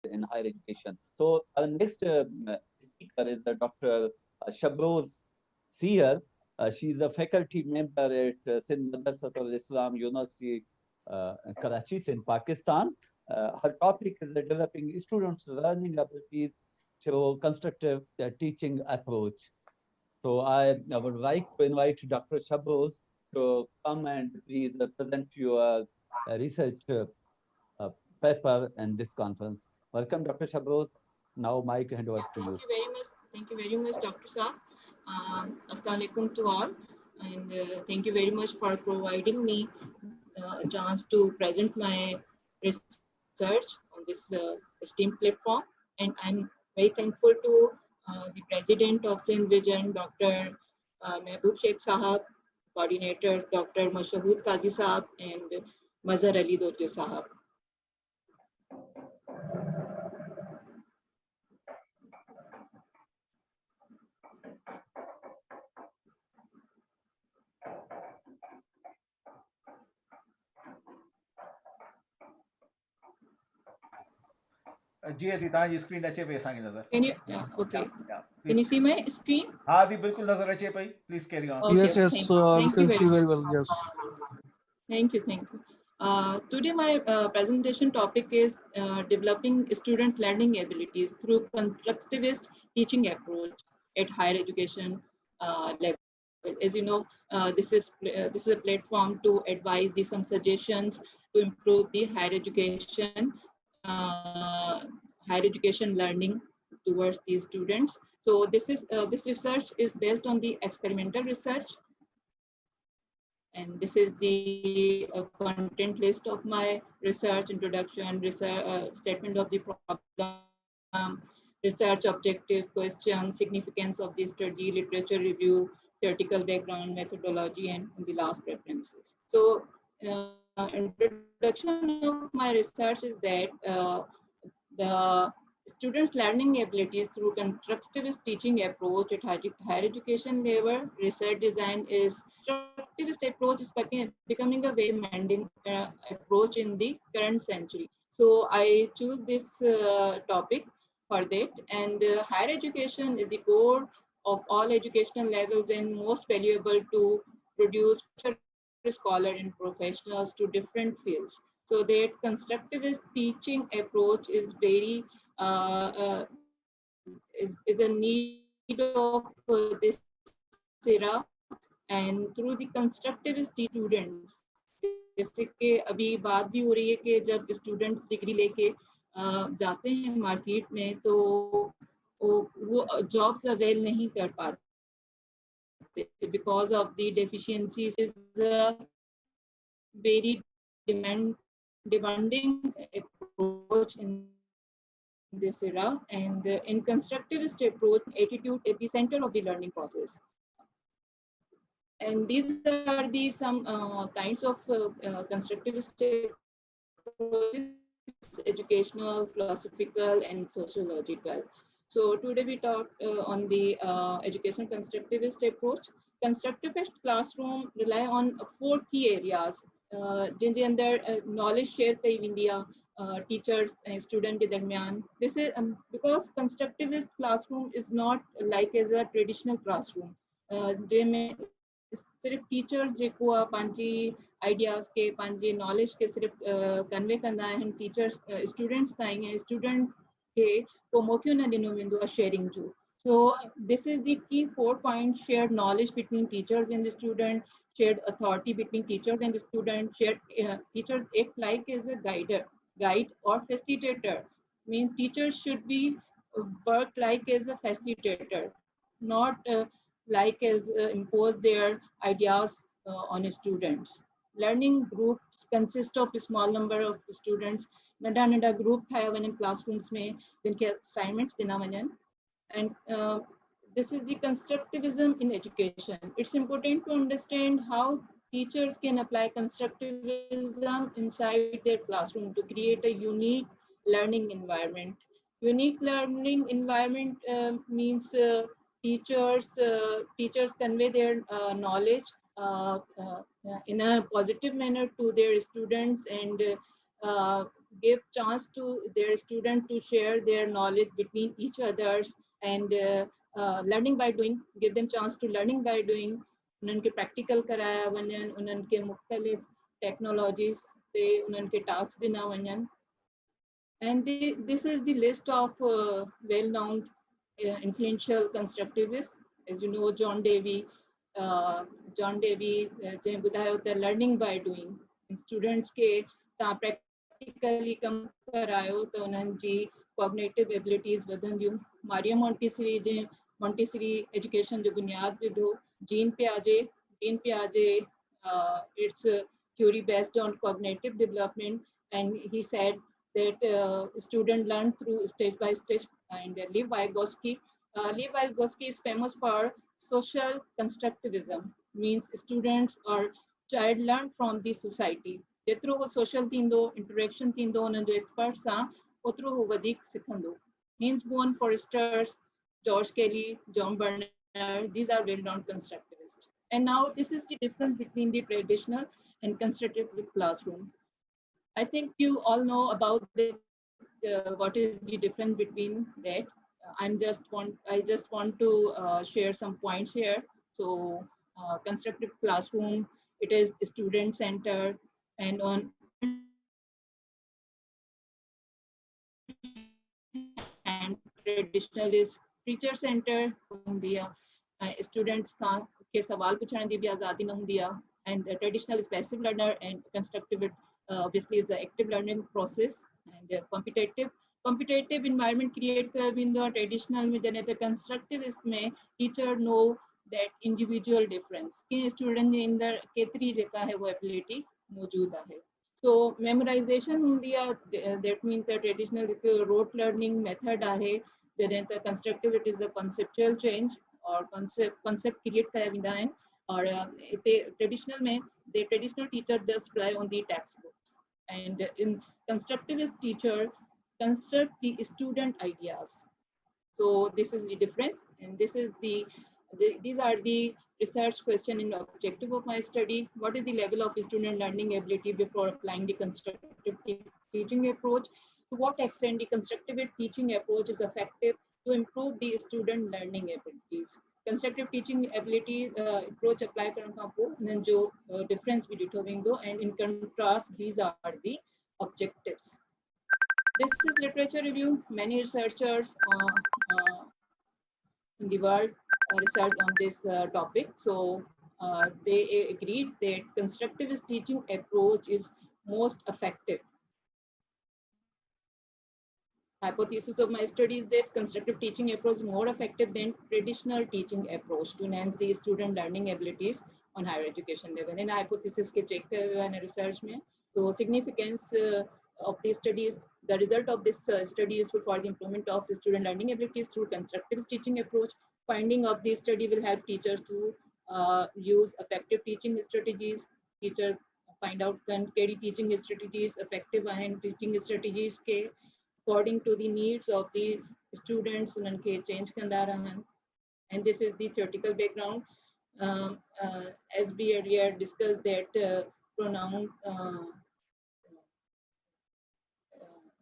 in higher education. So our next speaker is Dr. Shabroz Seer. She is a faculty member at Sindh Madrasat al-Islam University, Karachi, in Pakistan. Her topic is developing students' learning abilities through constructive teaching approach. So I would like to invite Dr. Shabroz to come and please present your research uh, paper in this conference. Welcome, Dr. Shabroz. Now, Mike, hand over Yeah, to thank you. you very much. Thank you very much, Dr. Saab. Assalamu alaikum to all, and thank you very much for providing me a chance to present my research on this STEAM platform. And I'm very thankful to the president of Sindh Vision, Dr. Mehboob Sheikh Sahab, coordinator Dr. Mashahood Qazi Sahab, and Mazhar Ali Dojo Sahab. जी अदी तव्हांजी screen अचे पई असांखे नज़र Can you, okay, can you please see my screen? हा दी बिल्कुलु नज़र अचे पई please carry on Okay, Yes, yes, we thank you can very see much. very well. Yes. Thank you, thank you. Today my presentation topic is developing student learning abilities through constructivist teaching approach at higher education level. As you know, this is a platform to advise the some suggestions to improve the higher education learning towards these students. So this research is based on the experimental research, and this is the content list of my research introduction, statement of the problem, research objective, question, significance of the study, literature review, theoretical background, methodology, and the last references. So introduction of my research is that the students' learning abilities through constructivist teaching approach at higher education level, research design is constructivist approach is becoming a very demanding approach in the current century. So I choose this topic for that. And higher education is the core of all educational levels and most valuable to produce scholar and professionals to different fields. So that constructivist teaching approach is very is a need of this era, and through the constructivist students, जैसे कि अभी बात भी हो रही है कि जब स्टूडेंट्स डिग्री लेके जाते हैं मार्केट में तो वो जॉब्स अवेल नहीं कर पाते because of the deficiencies is a very demanding approach in this era, and in constructivist approach attitude at the center of the learning process. And these are the some kinds of constructivist approaches: educational, philosophical, and sociological. So today we talk on the education constructivist approach. Constructivist classroom rely on four key areas. जिनके अंदर knowledge share कई वेंदी आहे teachers and student के दरमियान. This is because constructivist classroom is not like as a traditional classroom. जंहिंमें सिर्फ teachers जेको आहे पंहिंजी आइडियाज़ खे पंहिंजे नॉलेज खे सिर्फ़ु कन्वे कंदा आहिनि टीचर्स स्टूडेंट्स ताईं ऐं स्टूडेंट खे को मौक़ो न ॾिनो वेंदो आहे शेयरिंग जो. So this is the key 4 point: shared knowledge between teachers and the student, shared authority between teachers and the student, shared teachers act like as a guide or facilitator. Means teachers should be work like as a facilitator, not like as impose their ideas on students. Learning groups consist of a small number of students. नंढा नंढा group ठाहिया वञनि classrooms में जिनखे assignments ॾिना वञनि. And this is the constructivism in education. It's important to understand how teachers can apply constructivism inside their classroom to create a unique learning environment. Unique learning environment means teachers convey their knowledge in a positive manner to their students, and give chance to their students to share their knowledge between each others, and learning by doing, give them chance to learning by doing. उन्हनि खे practical कराया वञनि, उन्हनि खे मुख़्तलिफ़ technologies ते उन्हनि खे टास्क ॾिना वञनि. And this is the list of well-known influential constructivists. As you know, John Dewey, जंहिं ॿुधायो त learning by doing. Students खे तव्हां practically कमु करायो त उन्हनि जी cognitive abilities वधंदियूं. Maria Montessori जंहिं Montessori education जो बुनियाद विधो. Jean Piaget, it's a theory based on cognitive development, and he said that students learn through stage by stage. And Lev Vygotsky is famous for social constructivism, means students or child learn from the society. जेतिरो वो social थींदो, interaction थींदो उन्हनि जो experts सां, ओतिरो वो वधीक सिखंदो. Heinz Boone, Forster, George Kelly, John Bernard, these are well-known constructivists. And now this is the difference between the traditional and constructive classroom. I think you all know about what is the difference between that. I just want to share some points here. So constructive classroom, it is student centered, and on and traditional is teacher centered. Students के सवाल पूछने दी भी आज़ादी न होंदी है. And traditional is passive learner, and constructive obviously is the active learning process. And competitive environment create in the traditional में जने तो constructivist में teacher know that individual difference कि student ने अंदर केतरी जेका है वो ability मौजूद है. So memorization होंदी है, that means the traditional rote learning method है. जने तो constructive it is the conceptual change or concept create कया विंदा हैं. और traditional में the traditional teacher just rely on the textbooks, and in constructivist teacher construct the student ideas. So this is the difference, and this is these are the research question and objective of my study. What is the level of student learning ability before applying the constructive teaching approach? To what extent the constructive teaching approach is effective to improve the student learning abilities? Constructive teaching ability approach apply karan kha po nan jo difference we determine though, and in contrast these are the objectives. This is literature review. Many researchers in the world research on this topic. So they agreed that constructivist teaching approach is most effective. Hypothesis of my study is that constructive teaching approach is more effective than traditional teaching approach to enhance the student learning abilities on higher education level. And hypothesis ke check and research mein, so significance of these studies, the result of this study is for the improvement of student learning abilities through constructive teaching approach. Finding of this study will help teachers to use effective teaching strategies. Teachers find out kehdi teaching strategies effective and teaching strategies ke according to the needs of the students unhan ke change kanda rahan. And this is the theoretical background. As we earlier discussed that pronoun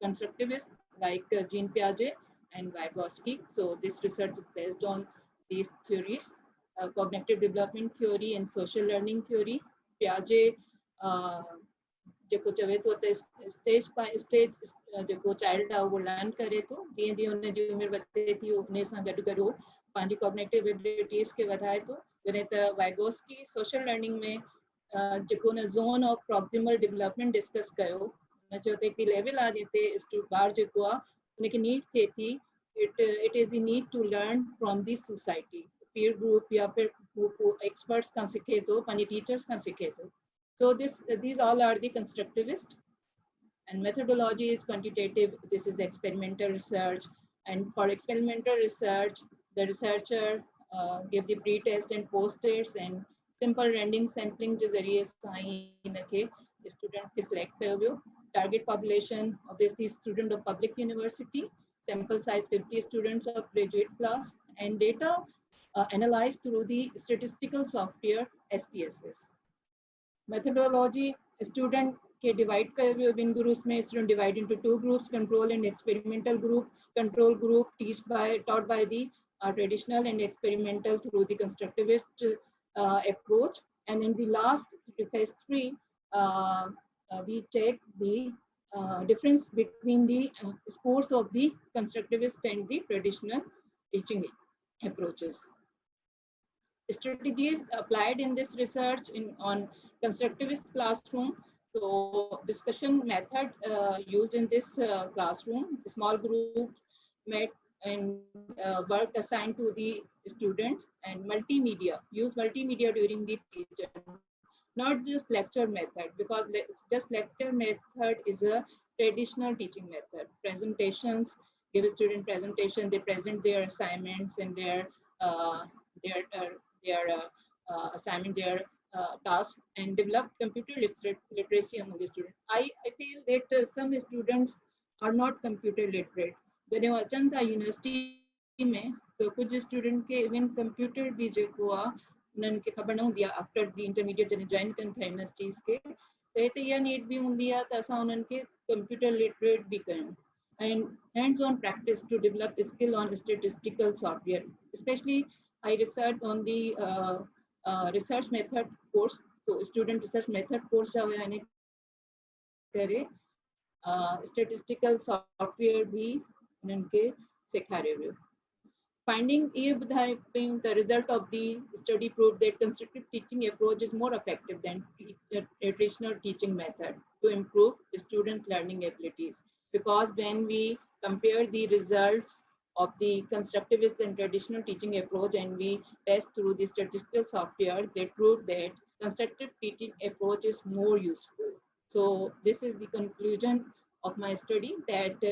constructivists like Jean Piaget and Vygotsky. So this research is based on these theories, cognitive development theory and social learning theory. Piaget जेको चवे तो stage by stage जेको child आहे वो learn करे तो जीअं जीअं उन जी उमिरि वधे थी उन सां गॾु गॾु वो पंहिंजी कॉग्निटिव एबिलिटीज़ खे वधाए थो. जॾहिं त वाइगोस्की सोशल लर्निंग में जेको उन zone of proximal development discuss कयो, उन चयो त हिकु लेवल आहे जिते ॿार जेको आहे उनखे नीड थिए थी, it is the need to learn from the society, peer group या फिर एक्सपर्ट्स खां सिखे थो, पंहिंजे टीचर्स खां सिखे थो. So these all are the constructivist, and methodology is quantitative. This is experimental research, and for experimental research, the researcher give the pre-test and post-test and simple random sampling के ज़रिए sign student के select कयो. Target population obviously student of public university. Sample size 50 students of graduate class, and data analyzed through the statistical software SPSS. Methodology, student के divide कयो वियो ॿिनि groups में student divide into two groups, control and experimental group. Control group taught by the traditional and experimental through the constructivist approach. And in the last phase 3, we check the difference between the scores of the constructivist and the traditional teaching approaches. Strategies applied in this research on constructivist classroom. So discussion method used in this classroom, small group met and work assigned to the students, and multimedia, use multimedia during the teacher, not just lecture method, because just lecture method is a traditional teaching method. Presentations, give a student presentation, they present their assignments and their assignment, their tasks, and develop computer literacy among the students. I feel that some students are not computer literate. जॾहिं वो अचनि था university में तो कुछ student के even computer भी जेको आहे उन्हनि खे ख़बर न हूंदी आहे आफ्टर द इंटरमीडिएट जॾहिं जॉइन कनि था यूनिवर्सिटीज़ के त हिते इहा नीड बि हूंदी आहे त असां उन्हनि खे कंप्यूटर लिटरेट बि कयूं. And hands-on practice to develop skill on statistical software. Especially, I researched on the research method course. So, student research method course statistical software bhi unke sekhare. Finding the result of the study proved that constructive teaching approach is more effective than traditional teaching method to improve student learning abilities. Because when we compare the results of the constructivist and traditional teaching approach and we test through the statistical software, they prove that constructive teaching approach is more useful. So this is the conclusion of my study, that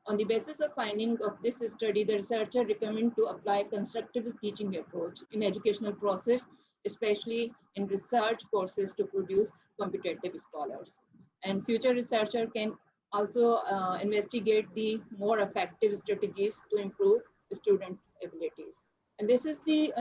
on the basis of finding of this study, the researcher recommend to apply constructivist teaching approach in educational process, especially in research courses to produce competitive scholars. And future researcher can also investigate the more effective strategies to improve student abilities. And this is the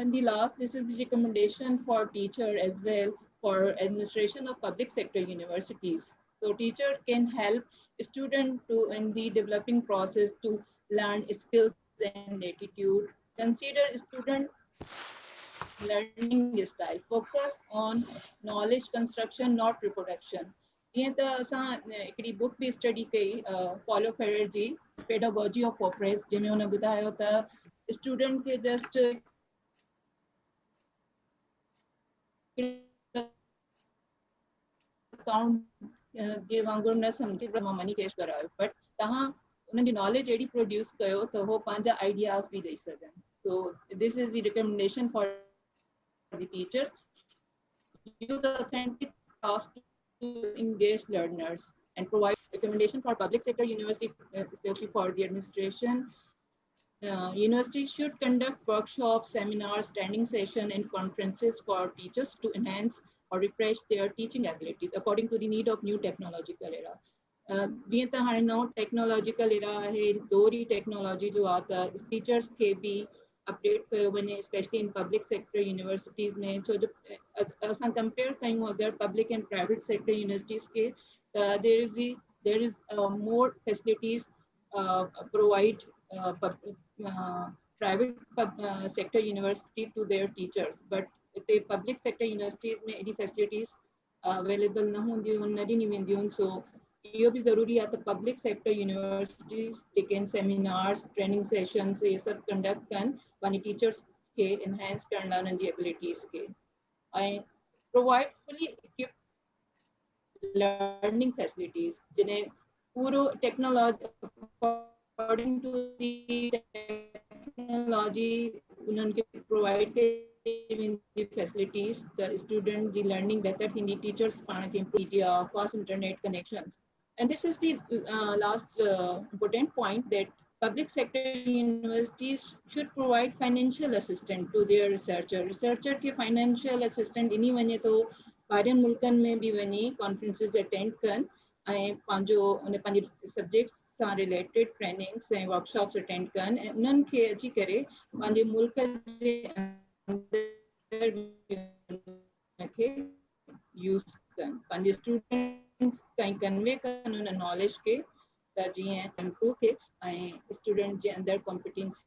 this is the recommendation for teacher as well for administration of public sector universities. So teacher can help student to in the developing process to learn skills and attitude. Consider student learning style. Focus on knowledge construction, not reproduction. जीअं त असां हिकिड़ी book बि study कई Paulo Freire जी pedagogy of oppressed, जंहिंमें हुन ॿुधायो त स्टूडेंट खे जस्ट अकाउंट जे वांगुरु न सम्झी मां मनी कैश करायो, बट तव्हां उन्हनि जी नॉलेज अहिड़ी प्रोड्यूस कयो त उहो पंहिंजा आइडियाज़ बि ॾेई सघनि. So this is the recommendation for the teachers. Use authentic tasks to engage learners and provide recommendation for public sector university, especially for the administration. Universities should conduct workshops, seminars, training sessions, and conferences for teachers to enhance or refresh their teaching abilities according to the need of new technological era. जीअं त हाणे नओं technological era आहे, दोहरी technology जो आहे त teachers खे बि अपडेट कयो वञे, specially in public sector universities में. छो जो असां कंपेयर कयूं अगरि public and private sector universities खे त there is more facilities provide private sector university to their teachers, but the public sector universities में एडी facilities available न हूंदियूं, न ॾिनी वेंदियूं आहिनि. So इहो बि ज़रूरी आहे त पब्लिक सेक्टर यूनिवर्सिटीज़ जेके आहिनि सेमिनार्स, ट्रेनिंग सेशंस इहे सभु कंडक्ट कनि पंहिंजे टीचर्स खे इनहेंस करण लाइ उन्हनि जी एबिलिटीज़ खे, ऐं provide fully equipped learning facilities जॾहिं पूरो technology according to the technology उन्हनि खे प्रोवाइड कई वेंदी फैसिलिटीज़ त स्टूडेंट जी लर्निंग बहितर थींदी, टीचर्स पाण खे media, fast internet connections. And this is the last important point, that public sector universities should provide financial assistance to their researcher. Researcher के financial assistance इन्हीं वञे तो ॿाहिरियनि मुल्कनि में बि वञी conferences attend कनि ऐं पंहिंजे subjects सां related trainings ऐं workshops attend कनि ऐं उन्हनि खे अची करे पंहिंजे मुल्क जे अंदरि use कनि, पंहिंजे student स्टूडेंट्स ताईं कन्वे कनि हुन नॉलेज खे त जीअं इम्प्रूव थिए ऐं स्टूडेंट जे अंदरि कॉम्पिटेंसी